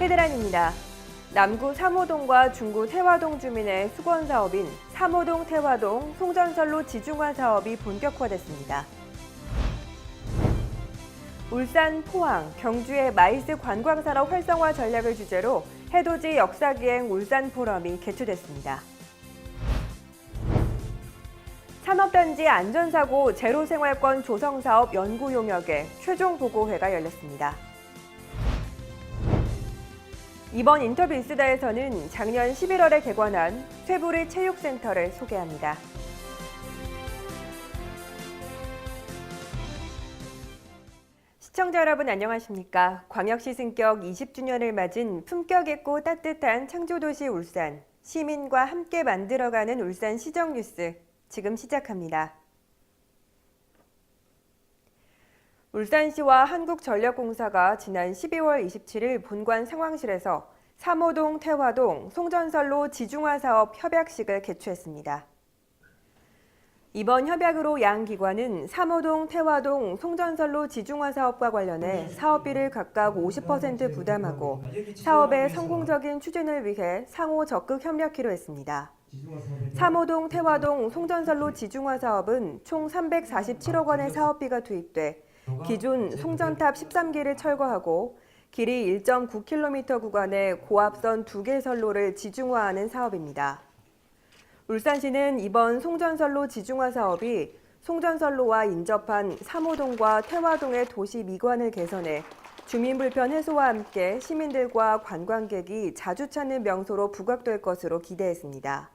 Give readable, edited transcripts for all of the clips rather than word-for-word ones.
헤드라인입니다. 남구 3호동과 중구 태화동 주민의 수건 사업인 3호동 태화동 송전선로 지중화 사업이 본격화됐습니다. 울산, 포항, 경주의 마이스 관광산업 활성화 전략을 주제로 해돋이 역사기행 울산 포럼이 개최됐습니다. 산업단지 안전사고 제로생활권 조성사업 연구 용역의 최종 보고회가 열렸습니다. 이번 인터뷰 인스다에서는 작년 11월에 개관한 쇠부리 체육센터를 소개합니다. 시청자 여러분 안녕하십니까? 광역시 승격 20주년을 맞은 품격 있고 따뜻한 창조도시 울산, 시민과 함께 만들어가는 울산 시정뉴스 지금 시작합니다. 울산시와 한국전력공사가 지난 12월 27일 본관 상황실에서 3호동 태화동 송전선로 지중화 사업 협약식을 개최했습니다. 이번 협약으로 양 기관은 3호동 태화동 송전선로 지중화 사업과 관련해 사업비를 각각 50% 부담하고 사업의 성공적인 추진을 위해 상호 적극 협력키로 했습니다. 3호동 태화동 송전선로 지중화 사업은 총 347억 원의 사업비가 투입돼 기존 송전탑 13기를 철거하고 길이 1.9km 구간의 고압선 2개 선로를 지중화하는 사업입니다. 울산시는 이번 송전선로 지중화 사업이 송전선로와 인접한 3호동과 태화동의 도시 미관을 개선해 주민 불편 해소와 함께 시민들과 관광객이 자주 찾는 명소로 부각될 것으로 기대했습니다.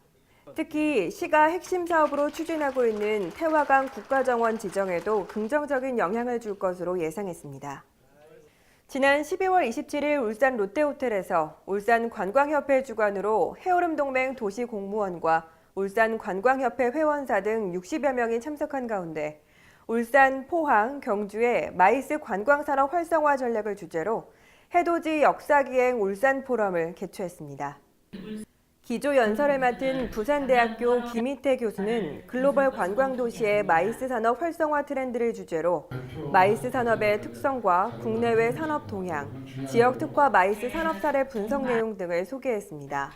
특히 시가 핵심 사업으로 추진하고 있는 태화강 국가정원 지정에도 긍정적인 영향을 줄 것으로 예상했습니다. 지난 12월 27일 울산 롯데호텔에서 울산관광협회 주관으로 해오름동맹 도시공무원과 울산관광협회 회원사 등 60여 명이 참석한 가운데 울산, 포항, 경주의 마이스 관광산업 활성화 전략을 주제로 해돋이 역사기행 울산 포럼을 개최했습니다. 기조 연설을 맡은 부산대학교 김희태 교수는 글로벌 관광도시의 마이스 산업 활성화 트렌드를 주제로 마이스 산업의 특성과 국내외 산업 동향, 지역 특화 마이스 산업 사례 분석 내용 등을 소개했습니다.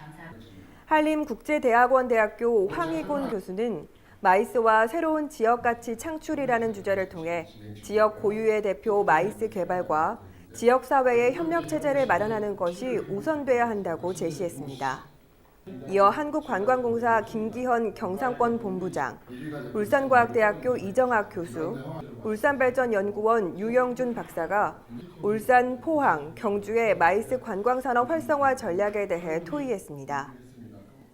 한림국제대학원대학교 황희곤 교수는 마이스와 새로운 지역 가치 창출이라는 주제를 통해 지역 고유의 대표 마이스 개발과 지역사회의 협력체제를 마련하는 것이 우선돼야 한다고 제시했습니다. 이어 한국관광공사 김기현 경상권본부장, 울산과학대학교 이정학 교수, 울산발전연구원 유영준 박사가 울산, 포항, 경주의 마이스 관광산업 활성화 전략에 대해 토의했습니다.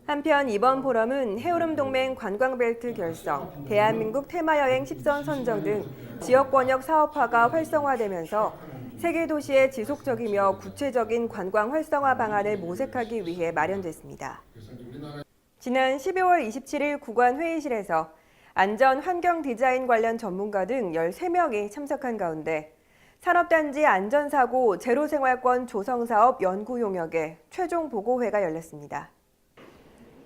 한편 이번 포럼은 해오름동맹 관광벨트 결성, 대한민국 테마여행 10선 선정 등 지역권역 사업화가 활성화되면서 세계 도시의 지속적이며 구체적인 관광 활성화 방안을 모색하기 위해 마련됐습니다. 지난 12월 27일 구관 회의실에서 안전 환경 디자인 관련 전문가 등 13명이 참석한 가운데 산업단지 안전사고 제로생활권 조성사업 연구 용역의 최종 보고회가 열렸습니다.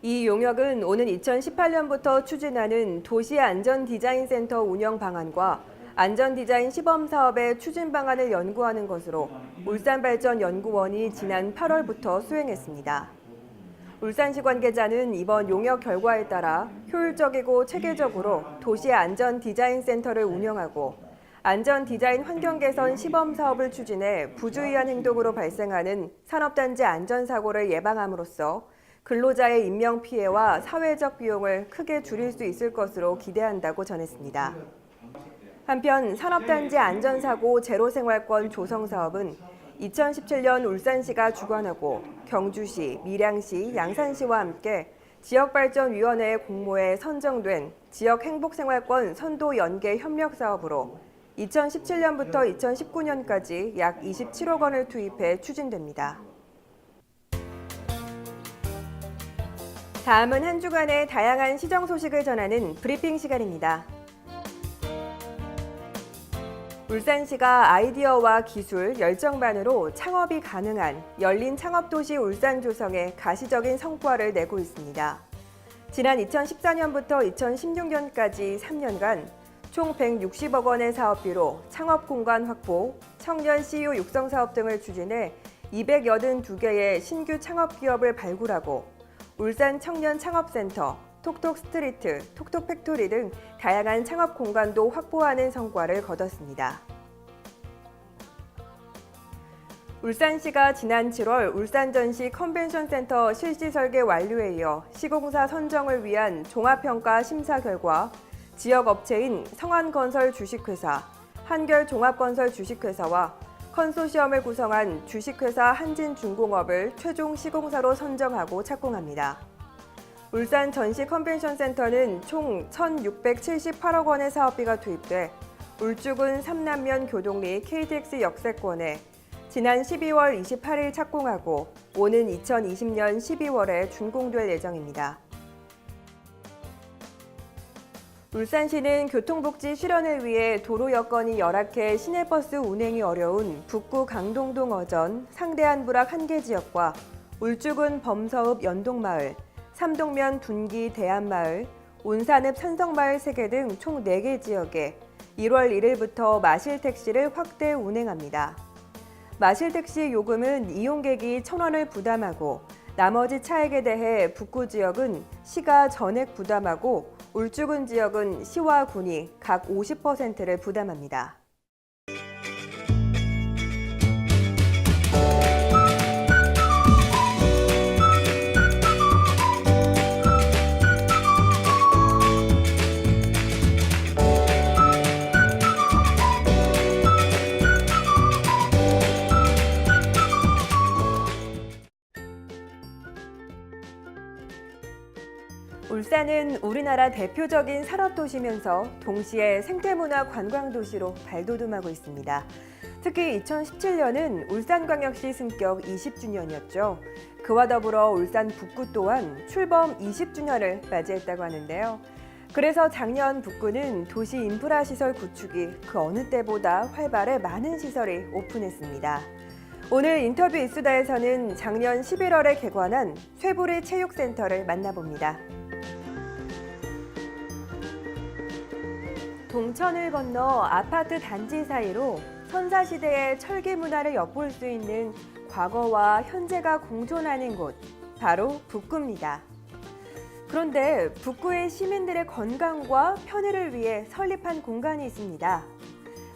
이 용역은 오는 2018년부터 추진하는 도시안전디자인센터 운영 방안과 안전디자인 시범사업의 추진 방안을 연구하는 것으로 울산발전연구원이 지난 8월부터 수행했습니다. 울산시 관계자는 이번 용역 결과에 따라 효율적이고 체계적으로 도시안전디자인센터를 운영하고 안전디자인 환경 개선 시범사업을 추진해 부주의한 행동으로 발생하는 산업단지 안전사고를 예방함으로써 근로자의 인명피해와 사회적 비용을 크게 줄일 수 있을 것으로 기대한다고 전했습니다. 한편 산업단지 안전사고 제로생활권 조성사업은 2017년 울산시가 주관하고 경주시, 밀양시, 양산시와 함께 지역발전위원회 공모에 선정된 지역행복생활권 선도 연계 협력사업으로 2017년부터 2019년까지 약 27억 원을 투입해 추진됩니다. 다음은 한 주간의 다양한 시정 소식을 전하는 브리핑 시간입니다. 울산시가 아이디어와 기술, 열정만으로 창업이 가능한 열린 창업도시 울산 조성에 가시적인 성과를 내고 있습니다. 지난 2014년부터 2016년까지 3년간 총 160억 원의 사업비로 창업 공간 확보, 청년 CEO 육성 사업 등을 추진해 282개의 신규 창업 기업을 발굴하고 울산 청년 창업센터, 톡톡 스트리트, 톡톡 팩토리 등 다양한 창업 공간도 확보하는 성과를 거뒀습니다. 울산시가 지난 7월 울산전시 컨벤션센터 실시 설계 완료에 이어 시공사 선정을 위한 종합평가 심사 결과 지역업체인 성안건설 주식회사, 한결종합건설 주식회사와 컨소시엄을 구성한 주식회사 한진중공업을 최종 시공사로 선정하고 착공합니다. 울산 전시 컨벤션센터는 총 1,678억 원의 사업비가 투입돼 울주군 삼남면 교동리 KTX 역세권에 지난 12월 28일 착공하고 오는 2020년 12월에 준공될 예정입니다. 울산시는 교통복지 실현을 위해 도로 여건이 열악해 시내버스 운행이 어려운 북구 강동동 어전, 상대한 부락 한계 지역과 울주군 범서읍 연동마을, 삼동면 둔기 대안마을, 온산읍 산성마을 3개 등 총 4개 지역에 1월 1일부터 마실택시를 확대 운행합니다. 마실택시 요금은 이용객이 1,000원을 부담하고 나머지 차액에 대해 북구 지역은 시가 전액 부담하고 울주군 지역은 시와 군이 각 50%를 부담합니다. 울산은 우리나라 대표적인 산업도시면서 동시에 생태문화 관광도시로 발돋움하고 있습니다. 특히 2017년은 울산광역시 승격 20주년이었죠. 그와 더불어 울산 북구 또한 출범 20주년을 맞이했다고 하는데요. 그래서 작년 북구는 도시 인프라 시설 구축이 그 어느 때보다 활발해 많은 시설이 오픈했습니다. 오늘 인터뷰 이수다에서는 작년 11월에 개관한 쇠부리 체육센터를 만나봅니다. 동천을 건너 아파트 단지 사이로 선사시대의 철기 문화를 엿볼 수 있는 과거와 현재가 공존하는 곳, 바로 북구입니다. 그런데 북구의 시민들의 건강과 편의를 위해 설립한 공간이 있습니다.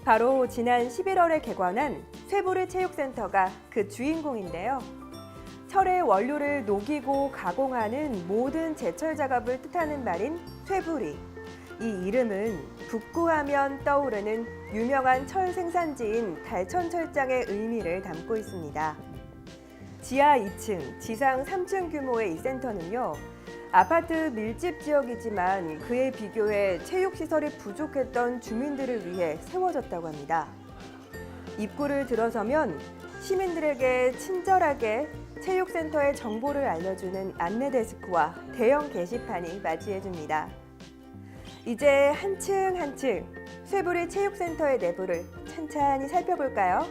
바로 지난 11월에 개관한 쇠부리 체육센터가 그 주인공인데요. 철의 원료를 녹이고 가공하는 모든 제철 작업을 뜻하는 말인 쇠부리. 이 이름은 북구하면 떠오르는 유명한 철 생산지인 달천철장의 의미를 담고 있습니다. 지하 2층, 지상 3층 규모의 이 센터는요, 아파트 밀집 지역이지만 그에 비교해 체육시설이 부족했던 주민들을 위해 세워졌다고 합니다. 입구를 들어서면 시민들에게 친절하게 체육센터의 정보를 알려주는 안내 데스크와 대형 게시판이 맞이해줍니다. 이제 한층 한층 쇠부리 체육센터의 내부를 찬찬히 살펴볼까요?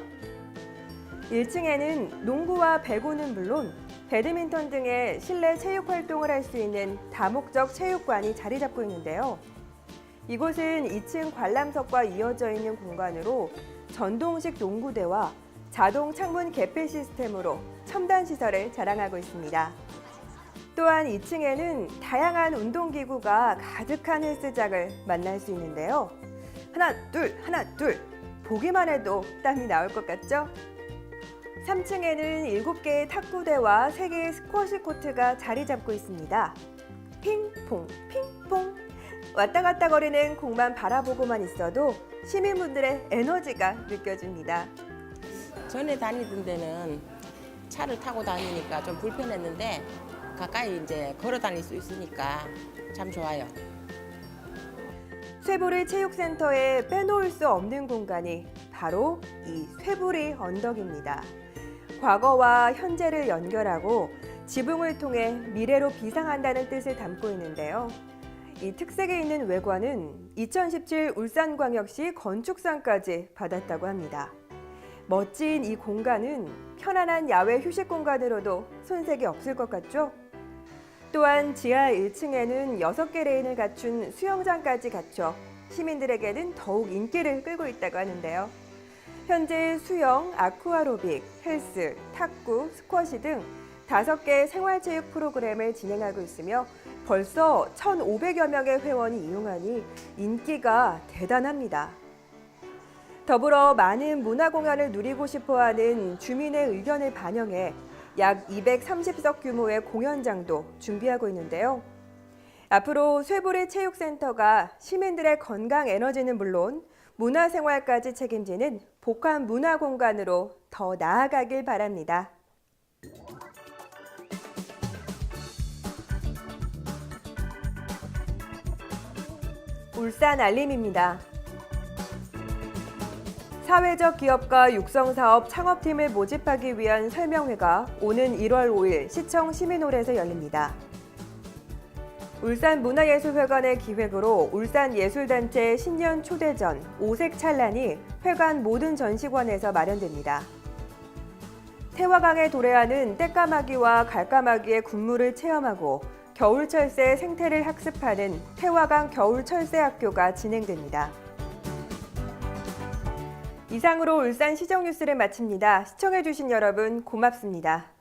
1층에는 농구와 배구는 물론 배드민턴 등의 실내 체육 활동을 할 수 있는 다목적 체육관이 자리 잡고 있는데요. 이곳은 2층 관람석과 이어져 있는 공간으로 전동식 농구대와 자동 창문 개폐 시스템으로 첨단 시설을 자랑하고 있습니다. 또한 2층에는 다양한 운동기구가 가득한 헬스장을 만날 수 있는데요. 하나, 둘, 보기만 해도 땀이 나올 것 같죠? 3층에는 7개의 탁구대와 3개의 스쿼시 코트가 자리 잡고 있습니다. 핑퐁, 핑퐁. 왔다 갔다 거리는 공만 바라보고만 있어도 시민분들의 에너지가 느껴집니다. 전에 다니던 데는 차를 타고 다니니까 좀 불편했는데 가까이 이제 걸어 다닐 수 있으니까 참 좋아요. 쇠부리 체육센터에 빼놓을 수 없는 공간이 바로 이 쇠부리 언덕입니다. 과거와 현재를 연결하고 지붕을 통해 미래로 비상한다는 뜻을 담고 있는데요. 이 특색이 있는 외관은 2017 울산광역시 건축상까지 받았다고 합니다. 멋진 이 공간은 편안한 야외 휴식 공간으로도 손색이 없을 것 같죠? 또한 지하 1층에는 6개 레인을 갖춘 수영장까지 갖춰 시민들에게는 더욱 인기를 끌고 있다고 하는데요. 현재 수영, 아쿠아로빅, 헬스, 탁구, 스쿼시 등 5개 생활체육 프로그램을 진행하고 있으며 벌써 1,500여 명의 회원이 이용하니 인기가 대단합니다. 더불어 많은 문화공연을 누리고 싶어하는 주민의 의견을 반영해 약 230석 규모의 공연장도 준비하고 있는데요. 앞으로 쇠부리 체육센터가 시민들의 건강 에너지는 물론 문화생활까지 책임지는 복합 문화공간으로 더 나아가길 바랍니다. 울산 알림입니다. 사회적 기업과 육성사업 창업팀을 모집하기 위한 설명회가 오는 1월 5일 시청 시민홀에서 열립니다. 울산문화예술회관의 기획으로 울산예술단체 신년 초대전 오색찬란이 회관 모든 전시관에서 마련됩니다. 태화강에 도래하는 떼까마귀와 갈까마귀의 군무를 체험하고 겨울철새 생태를 학습하는 태화강 겨울철새학교가 진행됩니다. 이상으로 울산시정뉴스를 마칩니다. 시청해주신 여러분 고맙습니다.